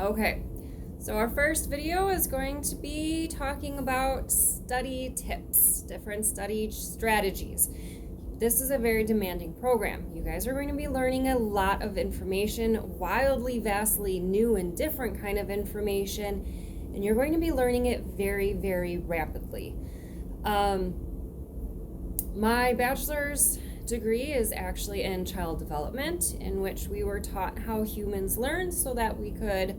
Okay, so our first video is going to be talking about study tips, different study strategies. This is a very demanding program. You guys are going to be learning a lot of information, wildly, vastly new and different kind of information, and you're going to be learning it very, very rapidly. My bachelor's degree is actually in child development, in which we were taught how humans learn so that we could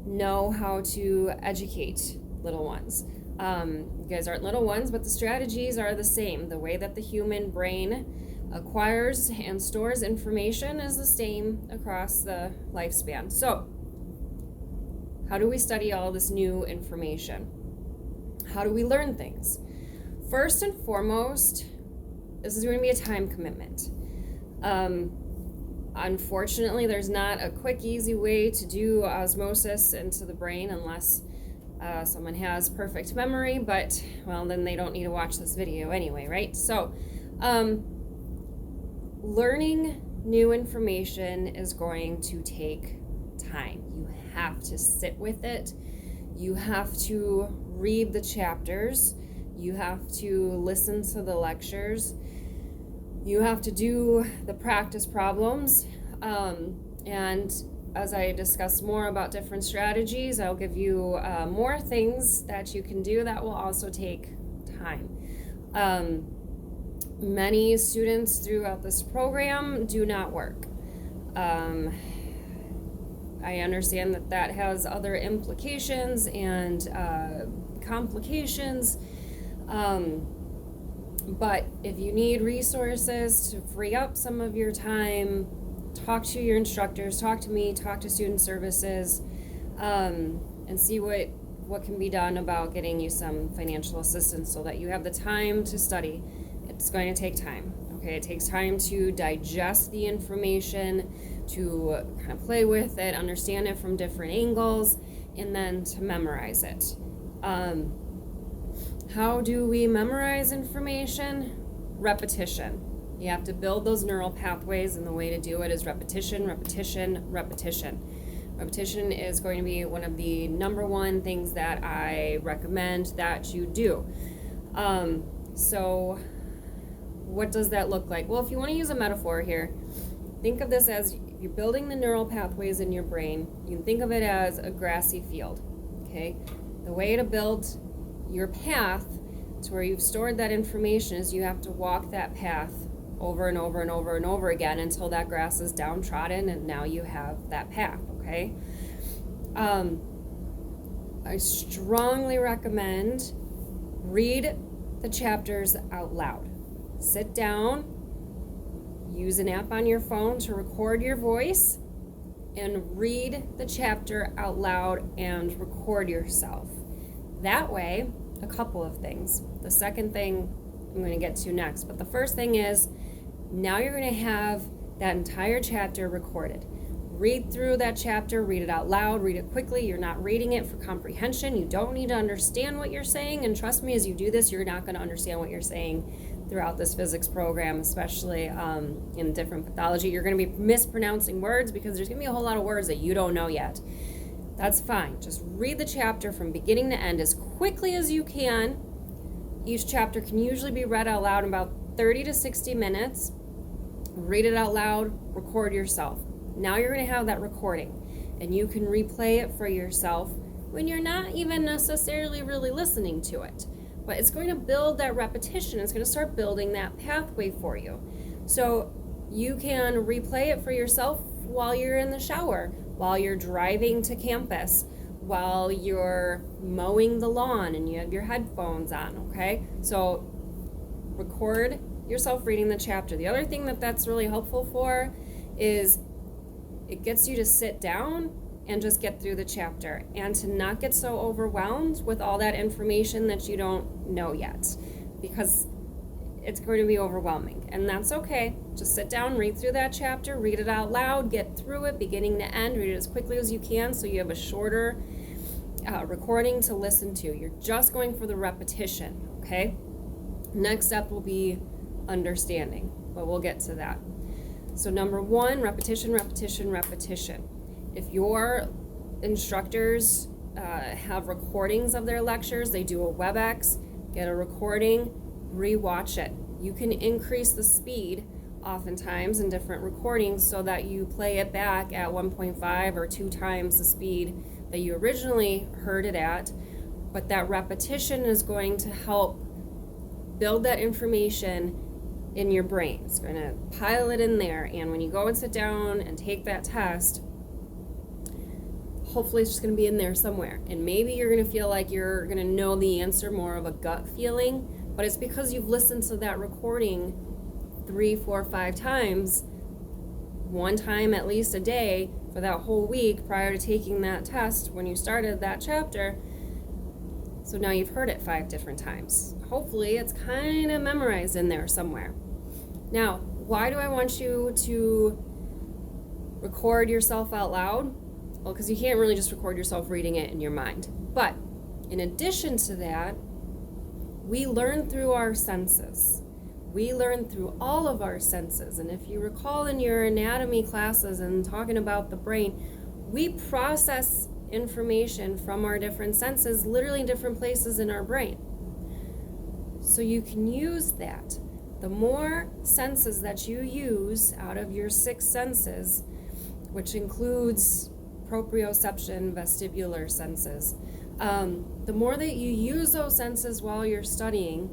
know how to educate little ones. You guys aren't little ones, but the strategies are the same. The way that the human brain acquires and stores information is the same across the lifespan. So, how do we study all this new information? How do we learn things? First and foremost, this is going to be a time commitment. Unfortunately, there's not a quick, easy way to do osmosis into the brain unless someone has perfect memory, but, well, then they don't need to watch this video anyway, right? So, learning new information is going to take time. You have to sit with it. You have to read the chapters. You have to listen to the lectures. You have to do the practice problems. And as I discuss more about different strategies, I'll give you more things that you can do that will also take time. Many students throughout this program do not work. I understand that has other implications and complications. But if you need resources to free up some of your time, talk to your instructors, talk to me, talk to student services, and see what can be done about getting you some financial assistance so that you have the time to study. It's going to take time, okay? It takes time to digest the information, to kind of play with it, understand it from different angles, and then to memorize it. How do we memorize information? Repetition. You have to build those neural pathways, and the way to do it is repetition, repetition, repetition. Repetition is going to be one of the number one things that I recommend that you do. So what does that look like? Well, if you want to use a metaphor here, think of this as you're building the neural pathways in your brain. You can think of it as a grassy field, okay? The way to build your path to where you've stored that information is you have to walk that path over and over and over and over again until that grass is downtrodden and now you have that path, okay? I strongly recommend read the chapters out loud. Sit down, use an app on your phone to record your voice, and read the chapter out loud and record yourself. That way, a couple of things. The second thing I'm going to get to next, but the first thing is now you're going to have that entire chapter recorded. Read through that chapter, read it out loud, read it quickly. You're not reading it for comprehension. You don't need to understand what you're saying, and trust me, as you do this, you're not going to understand what you're saying throughout this physics program, especially in different pathology. You're going to be mispronouncing words because there's going to be a whole lot of words that you don't know yet. That's fine. Just read the chapter from beginning to end as quickly as you can. Each chapter can usually be read out loud in about 30 to 60 minutes. Read it out loud, record yourself. Now you're going to have that recording, and you can replay it for yourself when you're not even necessarily really listening to it. But it's going to build that repetition. It's going to start building that pathway for you. So you can replay it for yourself while you're in the shower, while you're driving to campus, while you're mowing the lawn and you have your headphones on, okay? So record yourself reading the chapter. The other thing that's really helpful for is it gets you to sit down and just get through the chapter and to not get so overwhelmed with all that information that you don't know yet, because it's going to be overwhelming, and that's okay. Just sit down, read through that chapter, read it out loud, get through it beginning to end, read it as quickly as you can so you have a shorter recording to listen to. You're just going for the repetition, okay? Next step will be understanding, but we'll get to that. So number one, repetition, repetition, repetition. If you're instructors have recordings of their lectures. They do a WebEx, get a recording, re-watch it. You can increase the speed oftentimes in different recordings so that you play it back at 1.5 or 2 times the speed that you originally heard it at. But that repetition is going to help build that information in your brain. It's going to pile it in there, and when you go and sit down and take that test, hopefully it's just going to be in there somewhere. And maybe you're going to feel like you're going to know the answer, more of a gut feeling, but it's because you've listened to that recording 3, 4, 5 times, 1 time at least a day for that whole week prior to taking that test when you started that chapter. So now you've heard it 5 different times. Hopefully it's kind of memorized in there somewhere. Now, why do I want you to record yourself out loud? Well, because you can't really just record yourself reading it in your mind. But in addition to that, we learn through our senses. We learn through all of our senses. And if you recall in your anatomy classes and talking about the brain, we process information from our different senses literally in different places in our brain. So you can use that. The more senses that you use out of your 6 senses, which includes proprioception, vestibular senses, the more that you use those senses while you're studying,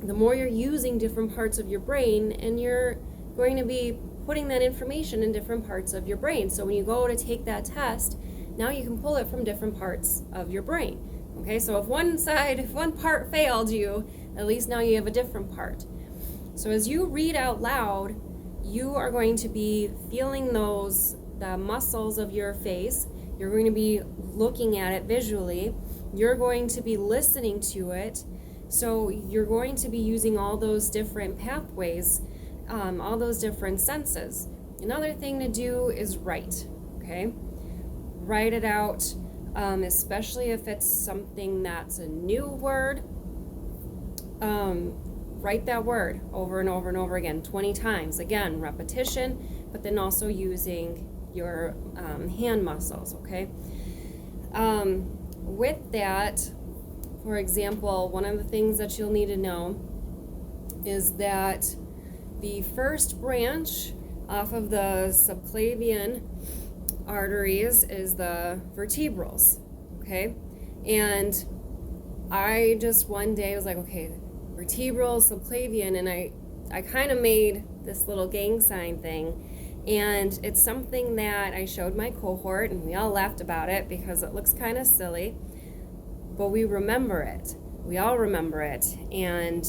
the more you're using different parts of your brain, and you're going to be putting that information in different parts of your brain. So when you go to take that test, now you can pull it from different parts of your brain. Okay, so if one part failed you, at least now you have a different part. So as you read out loud, you are going to be feeling the muscles of your face. You're going to be looking at it visually. You're going to be listening to it. So you're going to be using all those different pathways, all those different senses. Another thing to do is write, okay? Write it out, especially if it's something that's a new word. Write that word over and over and over again, 20 times. Again, repetition, but then also using your hand muscles, okay? With that, for example, one of the things that you'll need to know is that the first branch off of the subclavian arteries is the vertebrals, okay? And I just one day was like, okay, vertebral, subclavian, and I kind of made this little gang sign thing, and it's something that I showed my cohort, and we all laughed about it because it looks kind of silly, but we remember it. We all remember it, and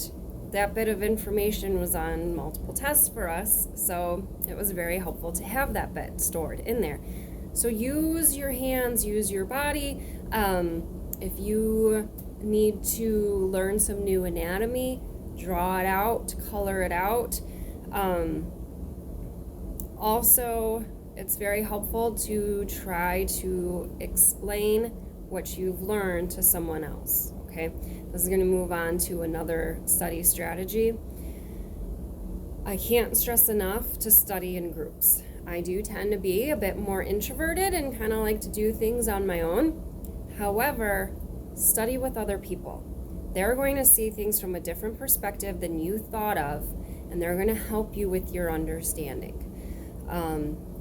that bit of information was on multiple tests for us, so it was very helpful to have that bit stored in there. So use your hands, use your body. If you need to learn some new anatomy, draw it out, color it out. Also, it's very helpful to try to explain what you've learned to someone else, okay? This is going to move on to another study strategy. I can't stress enough to study in groups. I do tend to be a bit more introverted and kind of like to do things on my own. However, study with other people. They're going to see things from a different perspective than you thought of, and they're going to help you with your understanding.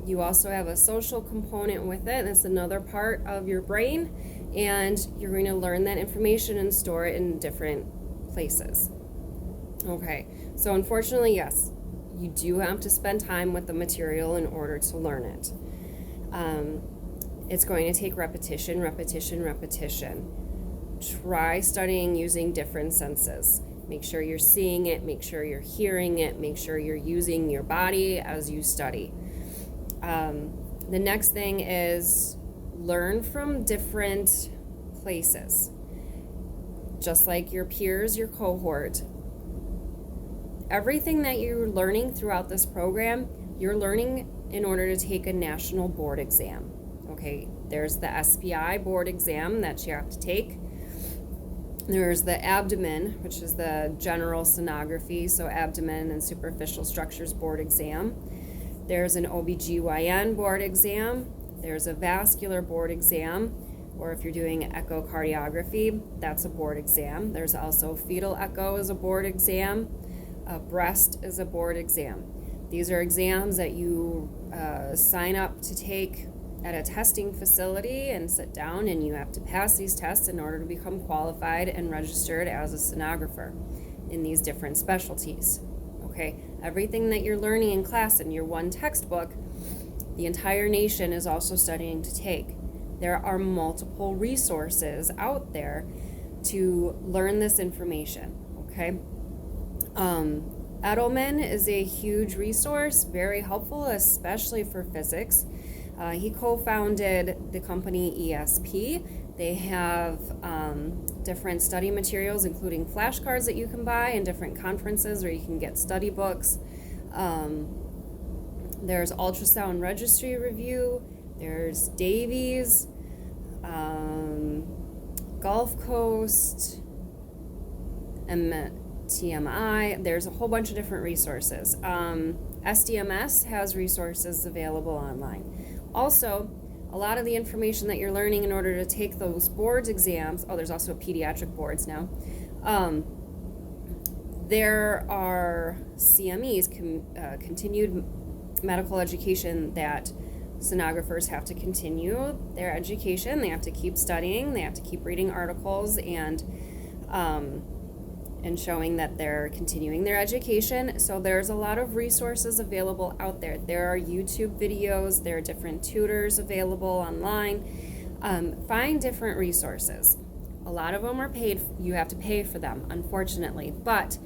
You also have a social component with it. It's another part of your brain, and you're going to learn that information and store it in different places. Okay, so unfortunately, yes, you do have to spend time with the material in order to learn it. It's going to take repetition, repetition, repetition. Try studying using different senses. Make sure you're seeing it, make sure you're hearing it, make sure you're using your body as you study. The next thing is learn from different places. Just like your peers, your cohort. Everything that you're learning throughout this program, you're learning in order to take a national board exam. Okay, there's the SPI board exam that you have to take. There's the abdomen, which is the general sonography, so abdomen and superficial structures board exam. There's an OBGYN board exam, There's a vascular board exam, or if you're doing echocardiography, that's a board exam. There's also fetal echo is a board exam. Breast is a board exam. These are exams that you sign up to take at a testing facility and sit down, and you have to pass these tests in order to become qualified and registered as a sonographer in these different specialties. Okay, everything that you're learning in class in your one textbook, the entire nation is also studying to take. There are multiple resources out there to learn this information, okay? Edelman is a huge resource, very helpful, especially for physics. He co-founded the company ESP. They have different study materials, including flashcards that you can buy in different conferences, or you can get study books. There's Ultrasound Registry Review. There's Davies, Gulf Coast, TMI. There's a whole bunch of different resources. SDMS has resources available online. Also, a lot of the information that you're learning in order to take those boards exams, there's also pediatric boards now. There are CMEs, continued medical education, that sonographers have to continue their education. They have to keep studying. They have to keep reading articles and showing that they're continuing their education. So there's a lot of resources available out there. There are YouTube videos. There are different tutors available online. Find different resources. A lot of them are paid. You have to pay for them, unfortunately. But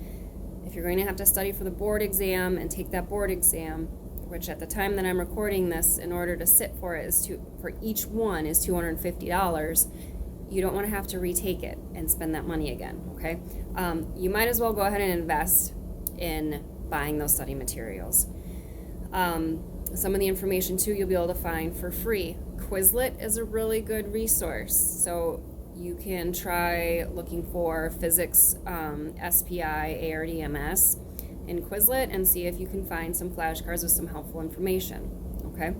if you're going to have to study for the board exam and take that board exam, which at the time that I'm recording this, in order to sit for it for each one is $250. You don't want to have to retake it and spend that money again, okay? You might as well go ahead and invest in buying those study materials. Some of the information too you'll be able to find for free. Quizlet is a really good resource, so you can try looking for physics, SPI, ARDMS in Quizlet and see if you can find some flashcards with some helpful information, okay?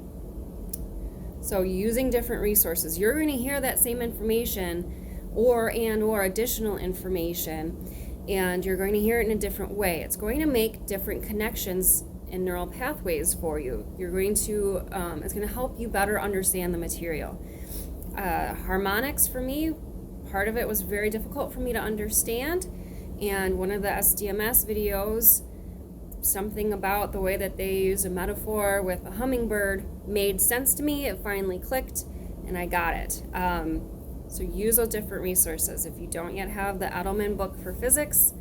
So using different resources, you're going to hear that same information or additional information, and you're going to hear it in a different way. It's going to make different connections in neural pathways for you. You're going to, it's going to help you better understand the material. Harmonics for me, part of it was very difficult for me to understand, and one of the SDMS videos, something about the way that they use a metaphor with a hummingbird made sense to me. It finally clicked and I got it. So use those different resources. If you don't yet have the Edelman book for physics,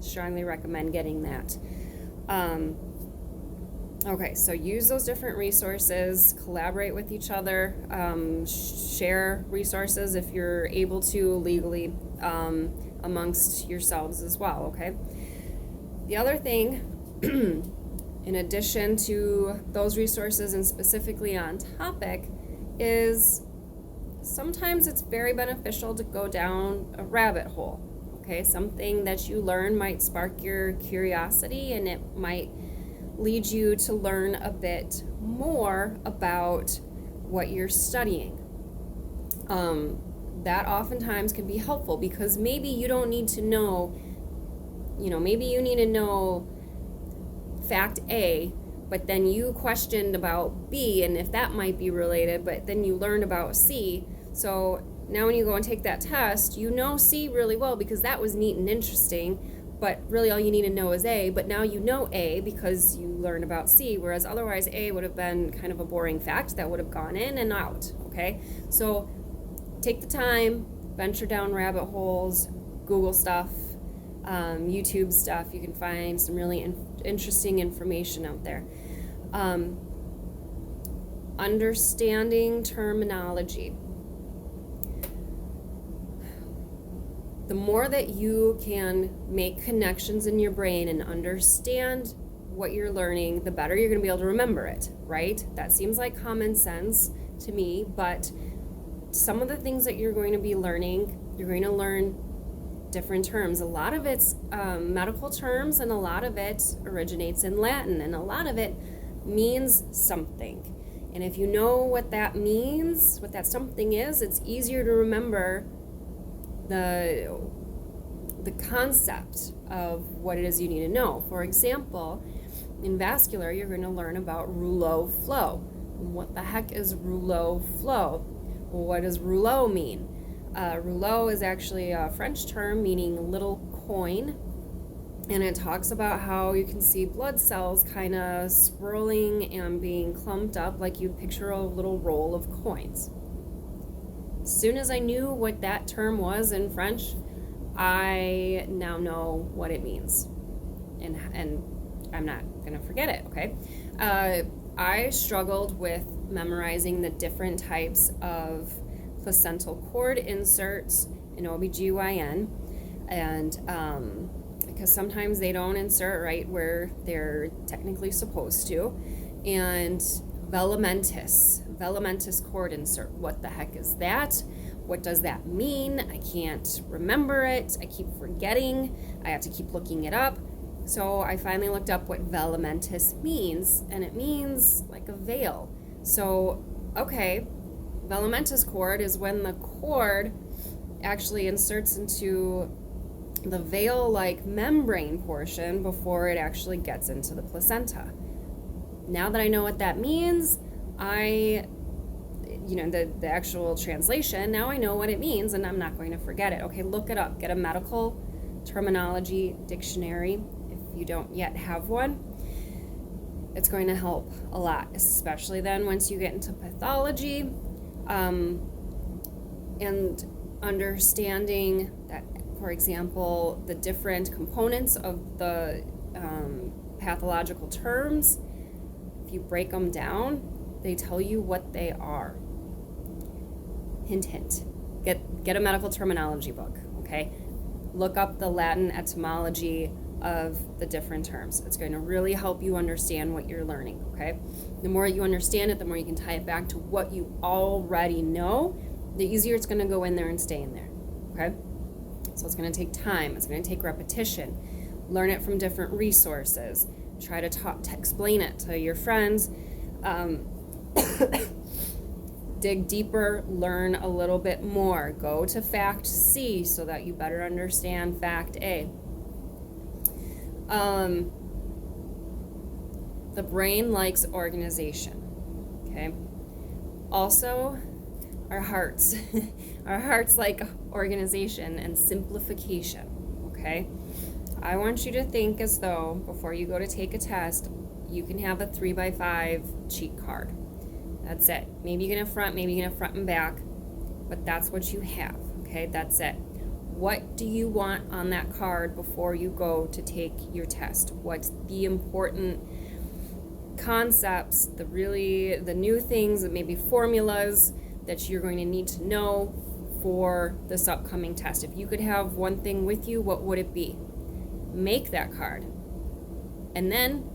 strongly recommend getting that. Okay, so use those different resources, collaborate with each other, share resources if you're able to legally amongst yourselves as well, okay? The other thing, in addition to those resources and specifically on topic, is sometimes it's very beneficial to go down a rabbit hole, okay? Something that you learn might spark your curiosity, and it might lead you to learn a bit more about what you're studying. That oftentimes can be helpful, because maybe you don't need to know, maybe you need to know fact A, but then you questioned about B and if that might be related, but then you learned about C. So now when you go and take that test, you know C really well because that was neat and interesting, but really all you need to know is A, but now you know A because you learned about C, whereas otherwise A would have been kind of a boring fact that would have gone in and out, okay? So take the time, venture down rabbit holes, Google stuff, YouTube stuff. You can find some really interesting information out there. Understanding terminology. The more that you can make connections in your brain and understand what you're learning, the better you're going to be able to remember it, right? That seems like common sense to me, but some of the things that you're going to be learning, you're going to learn different terms. A lot of it's medical terms, and a lot of it originates in Latin, and a lot of it means something. And if you know what that means, what that something is, it's easier to remember the concept of what it is you need to know. For example, in vascular, you're going to learn about rouleau flow. What the heck is rouleau flow? Well, what does rouleau mean? Rouleau is actually a French term meaning little coin, and it talks about how you can see blood cells kind of swirling and being clumped up like you'd picture a little roll of coins. As soon as I knew what that term was in French, I now know what it means, and I'm not going to forget it, okay? I struggled with memorizing the different types of placental cord inserts in OBGYN, and because sometimes they don't insert right where they're technically supposed to, and velamentous cord insert. What the heck is that? What does that mean? I can't remember it. I keep forgetting. I have to keep looking it up. So I finally looked up what velamentous means, and it means like a veil. So, okay, velamentous cord is when the cord actually inserts into the veil-like membrane portion before it actually gets into the placenta. Now that I know what that means, the actual translation, now I know what it means and I'm not going to forget it. Okay, look it up. Get a medical terminology dictionary if you don't yet have one. It's going to help a lot, especially then once you get into pathology, and understanding that, for example, the different components of the pathological terms, if you break them down, they tell you what they are. Hint, hint. Get a medical terminology book, okay? Look up the Latin etymology of the different terms. It's going to really help you understand what you're learning, okay? The more you understand it, the more you can tie it back to what you already know, the easier it's going to go in there and stay in there, okay? So it's going to take time. It's going to take repetition. Learn it from different resources. Try to explain it to your friends. Dig deeper, learn a little bit more. Go to Fact C so that you better understand Fact A. The brain likes organization, okay? Also, our hearts. Our hearts like organization and simplification, okay? I want you to think as though before you go to take a test, you can have a 3x5 cheat card. That's it. Maybe you can have front, maybe you can have front and back, but that's what you have, okay? That's it. What do you want on that card before you go to take your test? What's the important concepts, the new things, that maybe formulas that you're going to need to know for this upcoming test? If you could have one thing with you, what would it be? Make that card and then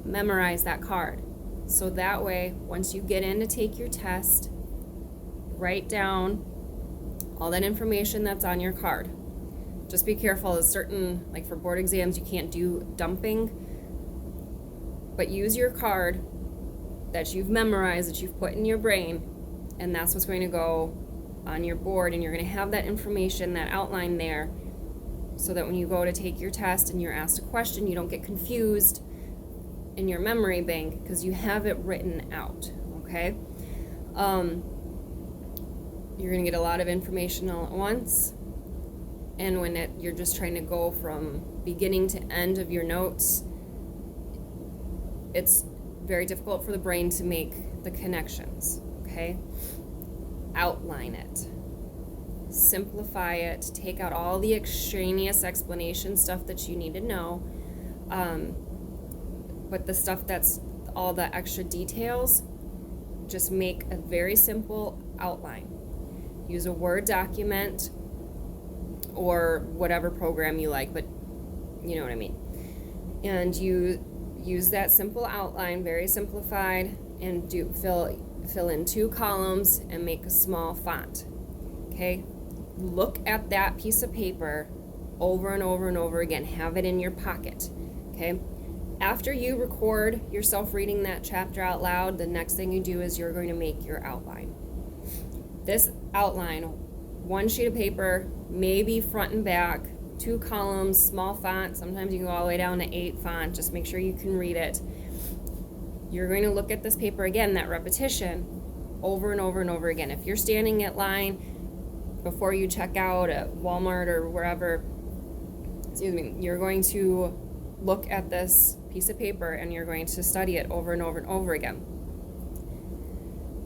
memorize that card. So that way, once you get in to take your test, write down all that information that's on your card. Just be careful, like for board exams, you can't do dumping, but use your card that you've memorized, that you've put in your brain, and that's what's going to go on your board, and you're going to have that information, that outline there, so that when you go to take your test and you're asked a question, you don't get confused in your memory bank because you have it written out, okay? You're going to get a lot of information all at once, and when you're just trying to go from beginning to end of your notes, it's very difficult for the brain to make the connections, okay? Outline it. Simplify it. Take out all the extraneous explanation stuff that you need to know. But the stuff that's all the extra details, just make a very simple outline. Use a Word document or whatever program you like, but you know what I mean. And you use that simple outline, very simplified, and fill in 2 columns and make a small font. Okay? Look at that piece of paper over and over and over again. Have it in your pocket. Okay? After you record yourself reading that chapter out loud, the next thing you do is you're going to make your outline. This outline, one sheet of paper, maybe front and back, 2 columns, small font. Sometimes you can go all the way down to 8 font. Just make sure you can read it. You're going to look at this paper again, that repetition, over and over and over again. If you're standing at line before you check out at Walmart or wherever, you're going to look at this piece of paper and you're going to study it over and over and over again.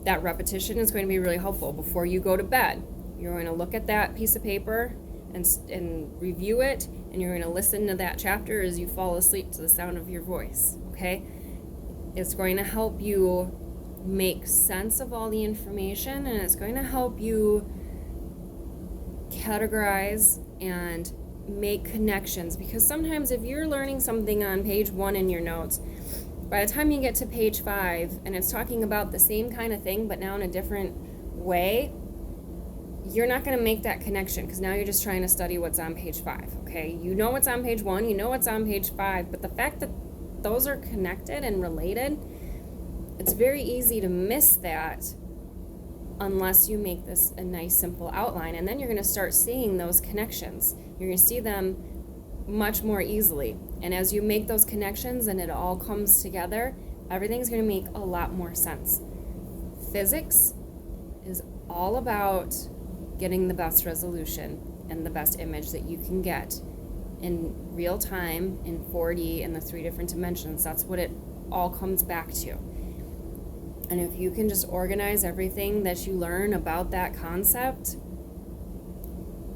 That repetition is going to be really helpful. Before you go to bed, you're going to look at that piece of paper and review it, and you're going to listen to that chapter as you fall asleep to the sound of your voice, okay? It's going to help you make sense of all the information, and it's going to help you categorize and make connections, because sometimes if you're learning something on page 1 in your notes, by the time you get to page 5 and it's talking about the same kind of thing but now in a different way, you're not going to make that connection, because now you're just trying to study what's on page 5, okay? You know what's on page 1, you know what's on page 5, but the fact that those are connected and related, it's very easy to miss that unless you make this a nice simple outline, and then you're going to start seeing those connections. You're going to see them much more easily, and as you make those connections and it all comes together, everything's going to make a lot more sense. Physics is all about getting the best resolution and the best image that you can get in real time, in 4D, in the 3 different dimensions. That's what it all comes back to. And if you can just organize everything that you learn about that concept,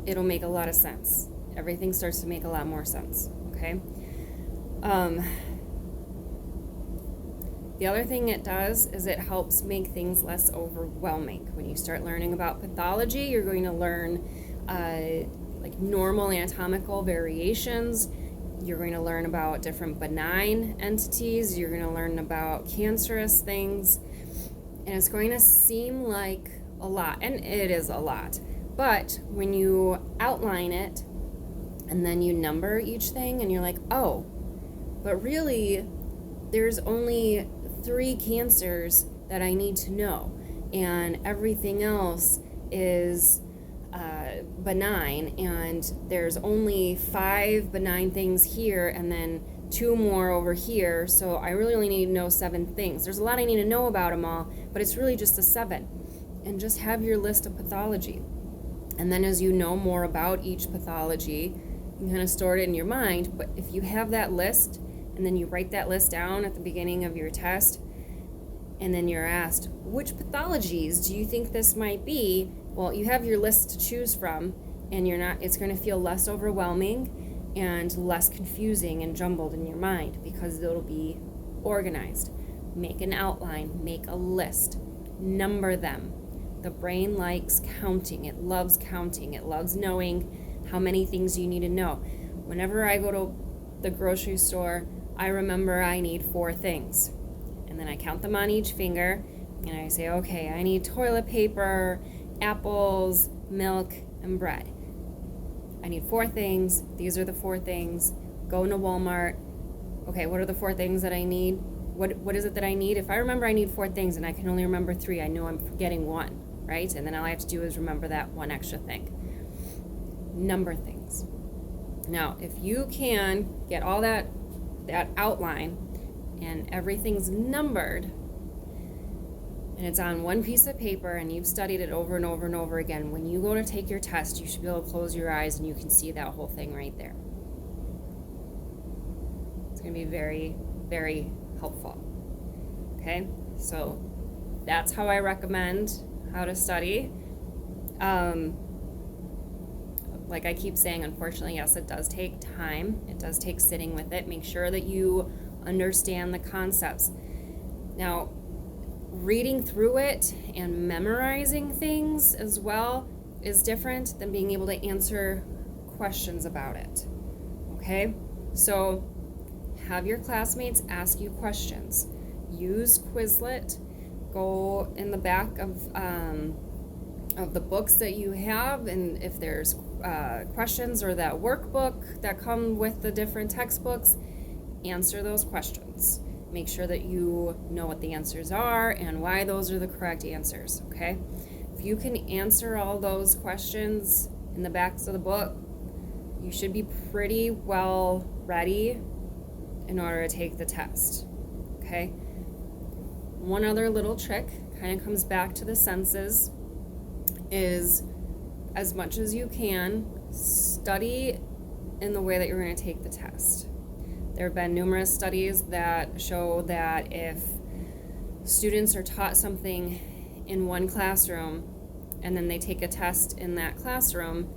it'll make a lot of sense. Everything starts to make a lot more sense, okay? The other thing it does is it helps make things less overwhelming. When you start learning about pathology, you're going to learn like normal anatomical variations. You're going to learn about different benign entities. You're going to learn about cancerous things. And it's going to seem like a lot, and it is a lot. But when you outline it and then you number each thing and you're like, oh, but really there's only 3 cancers that I need to know, and everything else is benign, and there's only 5 benign things here and then 2 more over here, so I really only need to know 7 things. There's a lot I need to know about them all, but it's really just the 7. And just have your list of pathology. And then as you know more about each pathology, you can kind of store it in your mind, but if you have that list, and then you write that list down at the beginning of your test, and then you're asked, which pathologies do you think this might be? Well, you have your list to choose from, and it's going to feel less overwhelming and less confusing and jumbled in your mind, because it'll be organized. Make an outline, make a list, number them. The brain likes counting. It loves counting. It loves knowing how many things you need to know. Whenever I go to the grocery store, I remember I need 4 things. And then I count them on each finger, and I say, okay, I need toilet paper, apples, milk, and bread. I need 4 things. These are the 4 things. Go into Walmart. Okay, what are the 4 things that I need? What is it that I need? If I remember I need 4 things and I can only remember 3, I know I'm forgetting 1, right? And then all I have to do is remember that 1 extra thing. Number things. Now, if you can get all that outline and everything's numbered and it's on 1 piece of paper and you've studied it over and over and over again, when you go to take your test, you should be able to close your eyes and you can see that whole thing right there. It's going to be very, very helpful. Okay, so that's how I recommend how to study. Like I keep saying, unfortunately, yes, it does take time. It does take sitting with it. Make sure that you understand the concepts. Now, reading through it and memorizing things as well is different than being able to answer questions about it. Okay? So, have your classmates ask you questions. Use Quizlet. Go in the back of the books that you have, and if there's questions or that workbook that come with the different textbooks, answer those questions. Make sure that you know what the answers are and why those are the correct answers, okay? If you can answer all those questions in the backs of the book, you should be pretty well ready in order to take the test, okay? One other little trick, kind of comes back to the senses, is as much as you can, study in the way that you're going to take the test. There have been numerous studies that show that if students are taught something in one classroom and then they take a test in that classroom,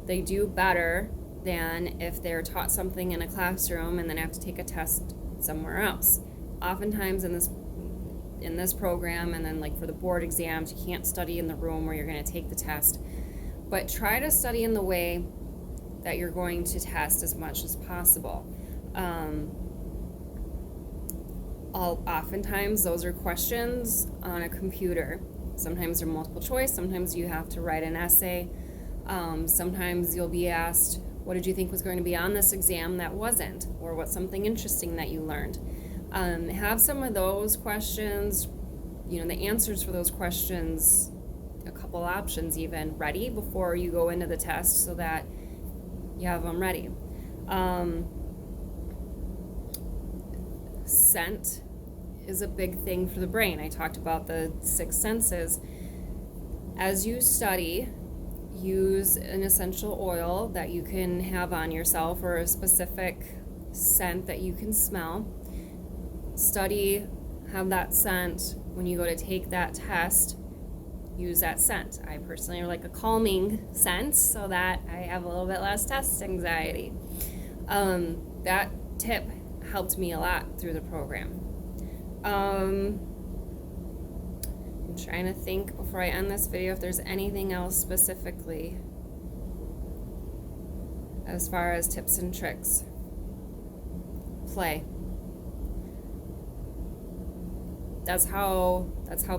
they do better than if they're taught something in a classroom and then have to take a test somewhere else. Oftentimes in this program, and then like for the board exams, you can't study in the room where you're going to take the test, but try to study in the way that you're going to test as much as possible. Oftentimes those are questions on a computer. Sometimes they're multiple choice, sometimes you have to write an essay. Sometimes you'll be asked, what did you think was going to be on this exam that wasn't? Or what's something interesting that you learned? Have some of those questions, the answers for those questions, a couple options even, ready before you go into the test so that you have them ready. Scent is a big thing for the brain. I talked about the 6 senses. As you study, use an essential oil that you can have on yourself or a specific scent that you can smell. Study, have that scent. When you go to take that test, use that scent. I personally like a calming scent so that I have a little bit less test anxiety. That tip helped me a lot through the program. I'm trying to think before I end this video if there's anything else specifically as far as tips and tricks. Play. That's how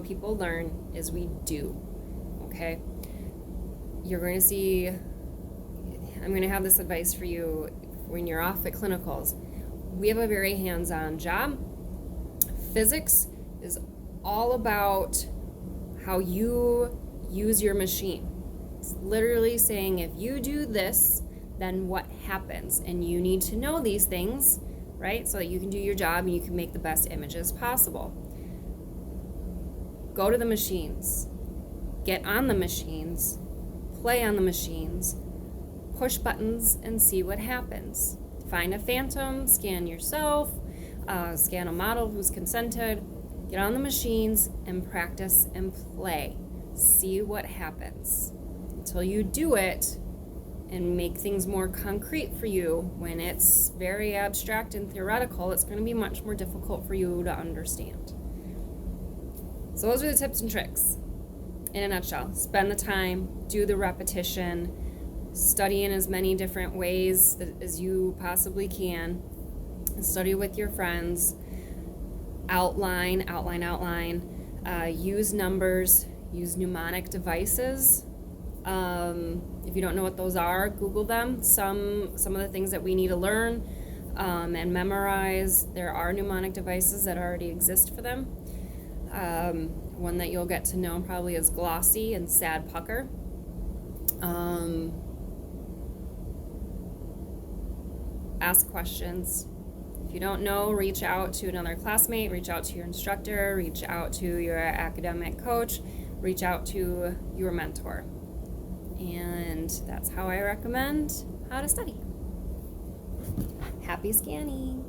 people learn, is we do, okay? You're going to see, I'm going to have this advice for you when you're off at clinicals. We have a very hands-on job. Physics is all about how you use your machine. It's literally saying, if you do this, then what happens? And you need to know these things, right? So that you can do your job and you can make the best images possible. Go to the machines, get on the machines, play on the machines, push buttons and see what happens. Find a phantom, scan yourself, scan a model who's consented, get on the machines and practice and play. See what happens. Until you do it and make things more concrete for you, when it's very abstract and theoretical, it's going to be much more difficult for you to understand. So those are the tips and tricks in a nutshell. Spend the time, do the repetition, study in as many different ways as you possibly can, study with your friends, outline, use numbers, use mnemonic devices. If you don't know what those are, Google them. Some of the things that we need to learn and memorize, there are mnemonic devices that already exist for them. One that you'll get to know probably is Glossy and Sad Pucker. Ask questions. If you don't know, reach out to another classmate, reach out to your instructor, reach out to your academic coach, reach out to your mentor. And that's how I recommend how to study. Happy scanning!